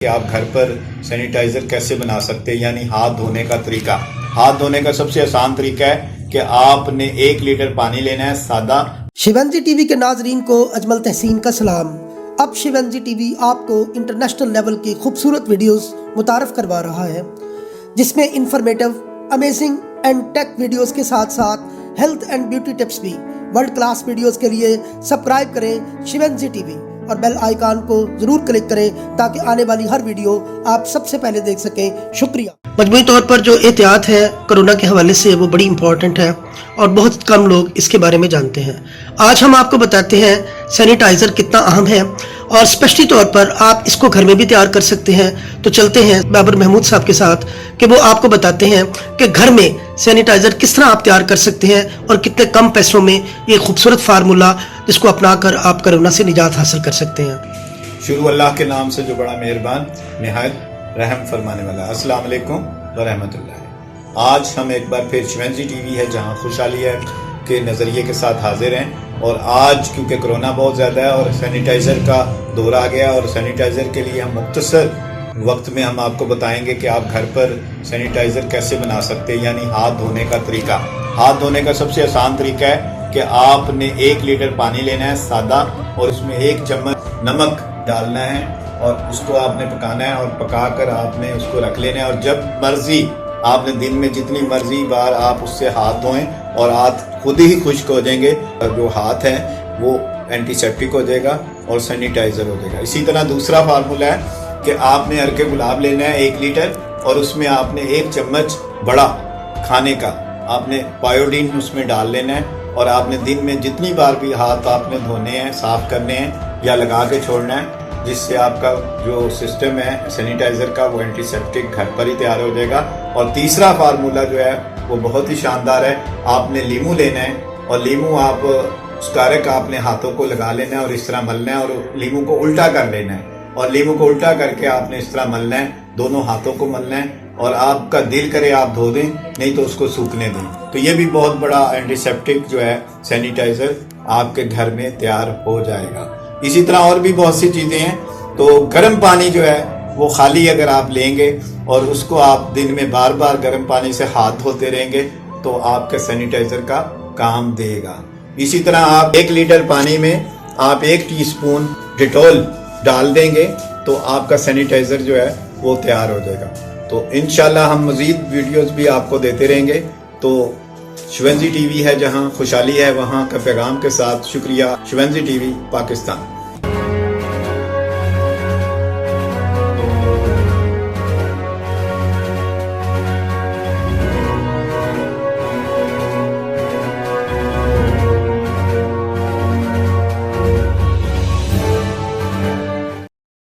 कि आप घर पर सैनिटाइजर कैसे बना सकते हैं, यानी हाथ धोने का तरीका। हाथ धोने का सबसे आसान तरीका है कि आपने 1 लीटर पानी लेना है सादा। शिवंजी टीवी के नाजरीन को अजमल तहसीन का सलाम। अब शिवंजी टीवी आपको इंटरनेशनल लेवल की खूबसूरत वीडियोस मुतारफ करवा रहा है, जिसमें informative, amazing and take videos के साथ साथ हेल्थ एंड ब्यूटी टिप्स भी। वर्ल्ड क्लास वीडियोस के लिए सब्सक्राइब करें शिवंजी टीवी और बेल आइकन को जरूर क्लिक करें ताकि आने वाली हर वीडियो आप सबसे पहले देख सकें। शुक्रिया। मजमूई तौर पर जो एहतियात है कोरोना के हवाले से वो बड़ी इंपॉर्टेंट है और बहुत कम लोग इसके बारे में जानते हैं। आज हम आपको बताते हैं सैनिटाइज़र कितना अहम है और स्पेशली तौर पर आप इसको घर में भी तैयार कर सकते हैं। तो चलते हैं बाबर महमूद साहब के साथ कि वो आपको बताते हैं कि घर में सैनिटाइज़र किस तरह आप तैयार कर सकते हैं और कितने कम पैसों में ये खूबसूरत फार्मूला जिसको अपनाकर आप कोरोना से निजात हासिल कर सकते हैं। शुरू अल्लाह के नाम से जो बड़ा मेहरबान निहायत रहम फरमाने वाला। अस्सलाम वालेकुम व रहमतुल्लाह। आज हम एक बार फिर शिवंजी टीवी है जहां खुशहाली है के नज़रिए के साथ हाजिर हैं। और आज क्योंकि कोरोना बहुत ज़्यादा है और सैनिटाइज़र का दौर आ गया और सैनिटाइज़र के लिए हम मुख्तसर वक्त में हम आपको बताएंगे कि आप घर पर सैनिटाइज़र कैसे बना सकते हैं, यानी हाथ धोने का तरीका। हाथ धोने का सबसे आसान तरीका है कि आपने 1 लीटर पानी लेना है सादा और उसमें 1 चम्मच नमक डालना है और उसको आपने पकाना है और पकाकर आपने उसको रख लेना है। और जब मर्जी आपने दिन में जितनी मर्जी बार आप उससे हाथ धोएं और हाथ खुद ही खुश्क हो जाएंगे। जो हाथ है वो एंटीसेप्टिक हो जाएगा और सैनिटाइजर हो जाएगा। इसी तरह दूसरा फार्मूला है कि आपने हरके गुलाब लेना है 1 लीटर और उसमें आपने 1 चम्मच बड़ा खाने का आपने बायोडीन उसमें डाल लेना है और आपने दिन में जितनी बार भी हाथ आपने धोने हैं, साफ करने हैं या लगा के छोड़ना है, जिससे आपका जो सिस्टम है सैनिटाइजर का वो एंटीसेप्टिक घर पर ही तैयार हो जाएगा। और तीसरा फार्मूला जो है वो बहुत ही शानदार है। आपने लीमू लेना है और लीमू आप उसका रक आपने हाथों को लगा लेना है और इस तरह मलना है और लीमू को उल्टा कर लेना है और लीमू को उल्टा करके आपने इस तरह मलना है, दोनों हाथों को मलना है और आपका दिल करे आप धो दें, नहीं तो उसको सूखने दें। तो ये भी बहुत बड़ा एंटीसेप्टिक जो है सैनिटाइजर आपके घर में तैयार हो जाएगा। इसी तरह और भी बहुत सी चीजें हैं। तो गर्म पानी जो है वो खाली अगर आप लेंगे और उसको आप दिन में बार बार गर्म पानी से हाथ धोते रहेंगे तो आपके सैनिटाइजर का काम देगा। इसी तरह आप 1 लीटर पानी में आप 1 टीस्पून डिटॉल डाल देंगे तो आपका सैनिटाइजर जो है वो तैयार हो जाएगा। तो इंशाल्लाह हम मजीद वीडियोस भी आपको देते रहेंगे। तो शिवंजी टीवी है जहां खुशहाली है वहां का पैगाम के साथ शुक्रिया। शिवंजी टीवी पाकिस्तान।